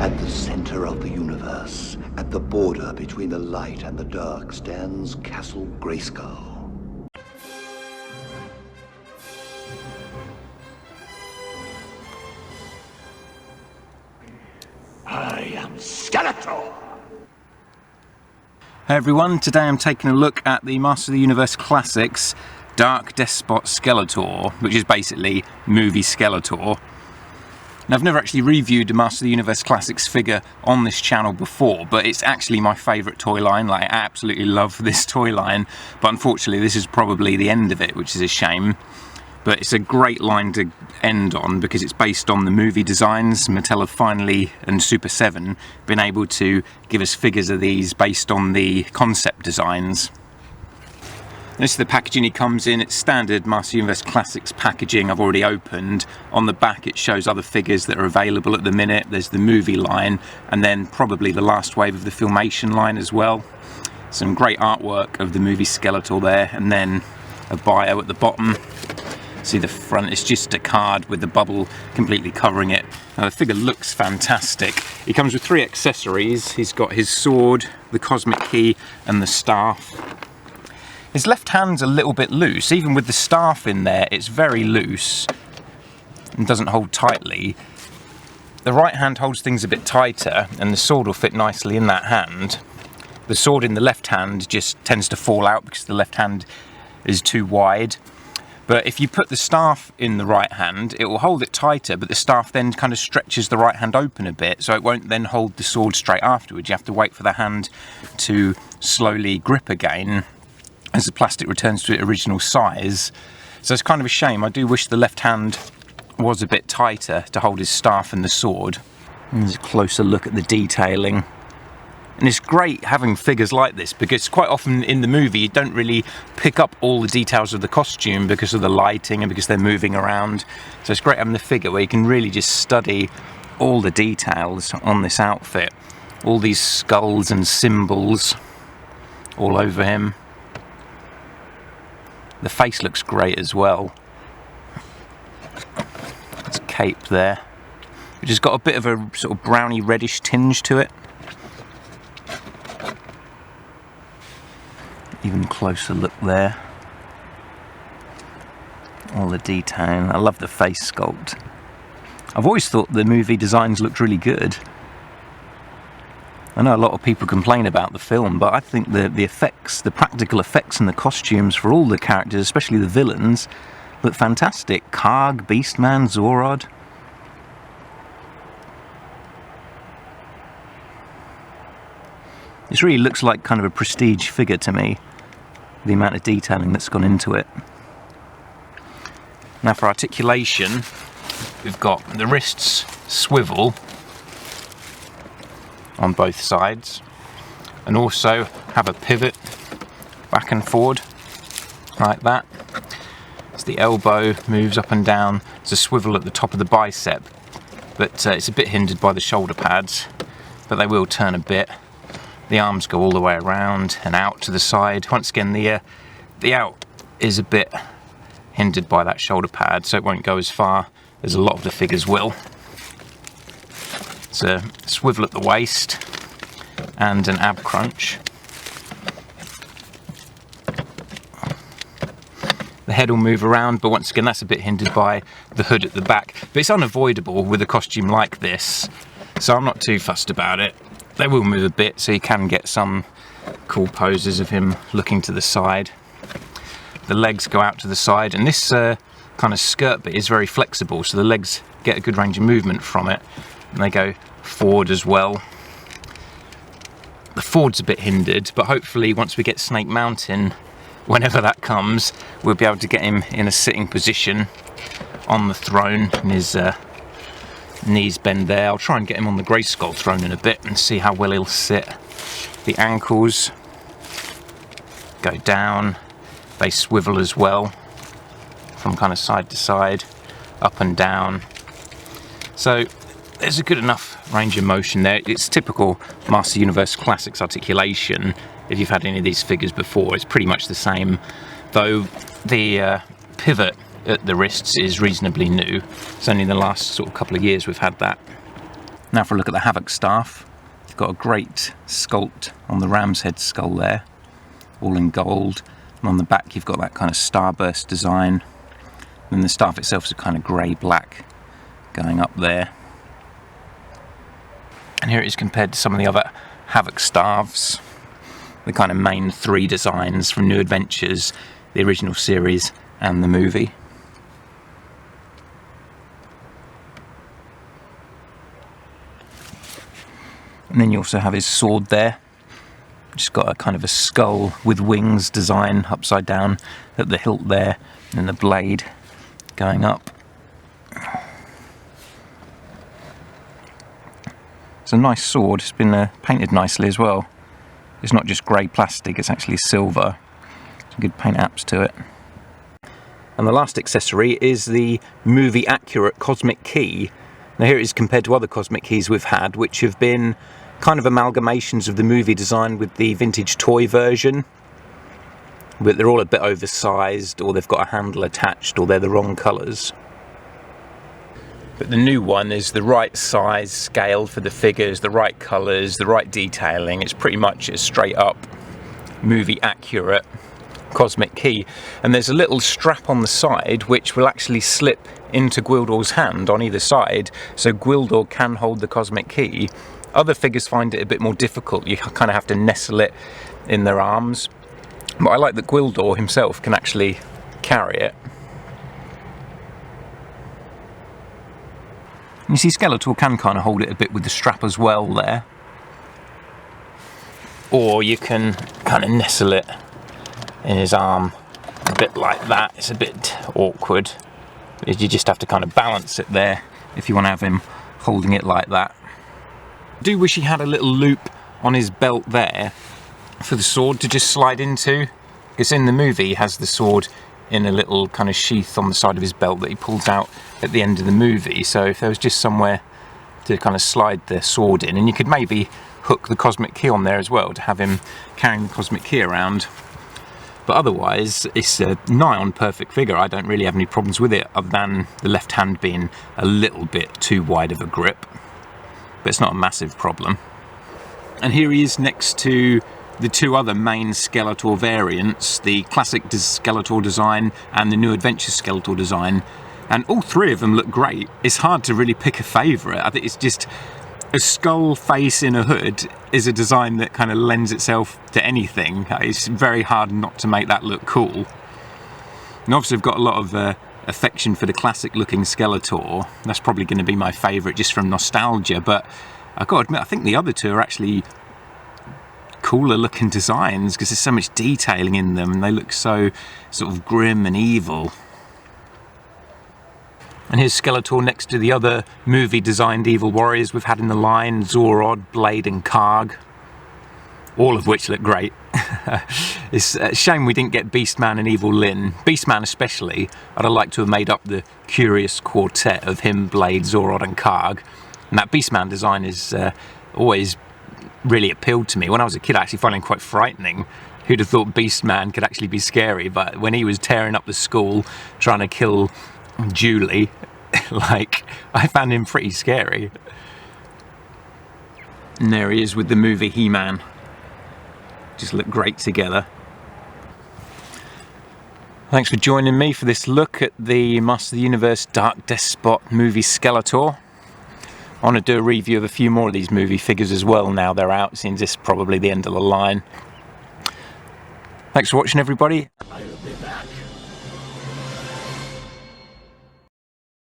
At the center of the universe, at the border between the light and the dark, stands Castle Grayskull. I am Skeletor! Hey everyone, today I'm taking a look at the Master of the Universe Classics Dark Despot Skeletor, which is basically movie Skeletor. Now, I've never actually reviewed a Master of the Universe Classics figure on this channel before, but it's actually my favourite toy line. Like, I absolutely love this toy line, but unfortunately this is probably the end of it, which is a shame. But it's a great line to end on because it's based on the movie designs. Mattel have finally, and Super 7, been able to give us figures of these based on the concept designs. This is the packaging he comes in. It's standard Master Universe Classics packaging I've already opened. On the back it shows other figures that are available at the minute. There's the movie line and then probably the last wave of the Filmation line as well. Some great artwork of the movie Skeletor there, and then a bio at the bottom. See the front, it's just a card with the bubble completely covering it. Now the figure looks fantastic. He comes with 3 accessories. He's got his sword, the cosmic key and the staff. His left hand's a little bit loose. Even with the staff in there, it's very loose and doesn't hold tightly. The right hand holds things a bit tighter and the sword will fit nicely in that hand. The sword in the left hand just tends to fall out because the left hand is too wide. But if you put the staff in the right hand, it will hold it tighter, but the staff then kind of stretches the right hand open a bit, so it won't then hold the sword straight afterwards. You have to wait for the hand to slowly grip again as the plastic returns to its original size. So it's kind of a shame. I do wish the left hand was a bit tighter to hold his staff and the sword. And there's a closer look at the detailing. And it's great having figures like this because quite often in the movie you don't really pick up all the details of the costume because of the lighting and because they're moving around. So it's great having the figure where you can really just study all the details on this outfit. All these skulls and symbols all over him. The face looks great as well. It's a cape there, which has got a bit of a sort of browny reddish tinge to it. Even closer look there. All the detailing. I love the face sculpt. I've always thought the movie designs looked really good. I know a lot of people complain about the film, but I think the effects, the practical effects and the costumes for all the characters, especially the villains, look fantastic. Karg, Beastman, Zorod. This really looks like kind of a prestige figure to me, the amount of detailing that's gone into it. Now for articulation, we've got the wrists swivel on both sides and also have a pivot back and forward like that. As the elbow moves up and down, there's a swivel at the top of the bicep, but it's a bit hindered by the shoulder pads, but they will turn a bit. The arms go all the way around and out to the side. Once again, the out is a bit hindered by that shoulder pad, so it won't go as far as a lot of the figures will. It's a swivel at the waist and an ab crunch. The head will move around, but once again that's a bit hindered by the hood at the back. But it's unavoidable with a costume like this, so I'm not too fussed about it. They will move a bit, so you can get some cool poses of him looking to the side. The legs go out to the side, and this kind of skirt bit is very flexible, so the legs get a good range of movement from it. And they go forward as well. The forward's a bit hindered, but hopefully once we get Snake Mountain, whenever that comes, we'll be able to get him in a sitting position on the throne, and his knees bend there. I'll try and get him on the Grayskull throne in a bit and see how well he'll sit. The ankles go down, they swivel as well, from kind of side to side, up and down. So there's a good enough range of motion there. It's typical Master Universe Classics articulation. If you've had any of these figures before, it's pretty much the same, though the pivot at the wrists is reasonably new. It's only in the last sort of couple of years we've had that. Now for a look at the Havoc Staff. You've got a great sculpt on the ram's head skull there, all in gold. And on the back you've got that kind of starburst design. And the staff itself is a kind of grey-black going up there. And here it is compared to some of the other Havoc Staffs. The kind of main three designs from New Adventures, the original series and the movie. And then you also have his sword there. Just got a kind of a skull with wings design upside down at the hilt there, and the blade going up. It's a nice sword. It's been painted nicely as well. It's not just grey plastic, it's actually silver. Some good paint apps to it. And the last accessory is the movie accurate cosmic key. Now here it is compared to other cosmic keys we've had, which have been kind of amalgamations of the movie design with the vintage toy version. But they're all a bit oversized, or they've got a handle attached, or they're the wrong colours. But the new one is the right size scale for the figures, the right colours, the right detailing. It's pretty much a straight up movie accurate cosmic key. And there's a little strap on the side which will actually slip into Gwildor's hand on either side, so Gwildor can hold the cosmic key. Other figures find it a bit more difficult. You kind of have to nestle it in their arms. But I like that Gwildor himself can actually carry it. You see, Skeletor can kind of hold it a bit with the strap as well there. Or you can kind of nestle it in his arm a bit like that. It's a bit awkward. You just have to kind of balance it there if you want to have him holding it like that. I do wish he had a little loop on his belt there for the sword to just slide into, because in the movie he has the sword in a little kind of sheath on the side of his belt that he pulls out at the end of the movie. So if there was just somewhere to kind of slide the sword in, and you could maybe hook the cosmic key on there as well to have him carrying the cosmic key around. But otherwise it's a nigh on perfect figure. I don't really have any problems with it, other than the left hand being a little bit too wide of a grip. But it's not a massive problem. And here he is next to the two other main Skeletor variants, the classic Skeletor design and the New Adventure Skeletor design. And all three of them look great. It's hard to really pick a favourite. I think it's just a skull face in a hood is a design that kind of lends itself to anything. It's very hard not to make that look cool. And obviously I've got a lot of affection for the classic looking Skeletor. That's probably going to be my favourite just from nostalgia, but I've got to admit I think the other two are actually cooler looking designs because there's so much detailing in them and they look so sort of grim and evil. And here's Skeletor next to the other movie designed evil warriors we've had in the line, Zorod, Blade and Karg, all of which look great. It's a shame we didn't get Beastman and Evil Lyn. Beastman especially, I'd have liked to have made up the curious quartet of him, Blade, Zorod and Karg. And that Beastman design is always really appealed to me. When I was a kid I actually found him quite frightening. Who'd have thought Beastman could actually be scary, but when he was tearing up the school trying to kill Julie, like, I found him pretty scary. And there he is with the movie He-Man. Just look great together. Thanks for joining me for this look at the Master of the Universe Dark Despot movie Skeletor. I want to do a review of a few more of these movie figures as well now they're out, since this is probably the end of the line. Thanks for watching everybody.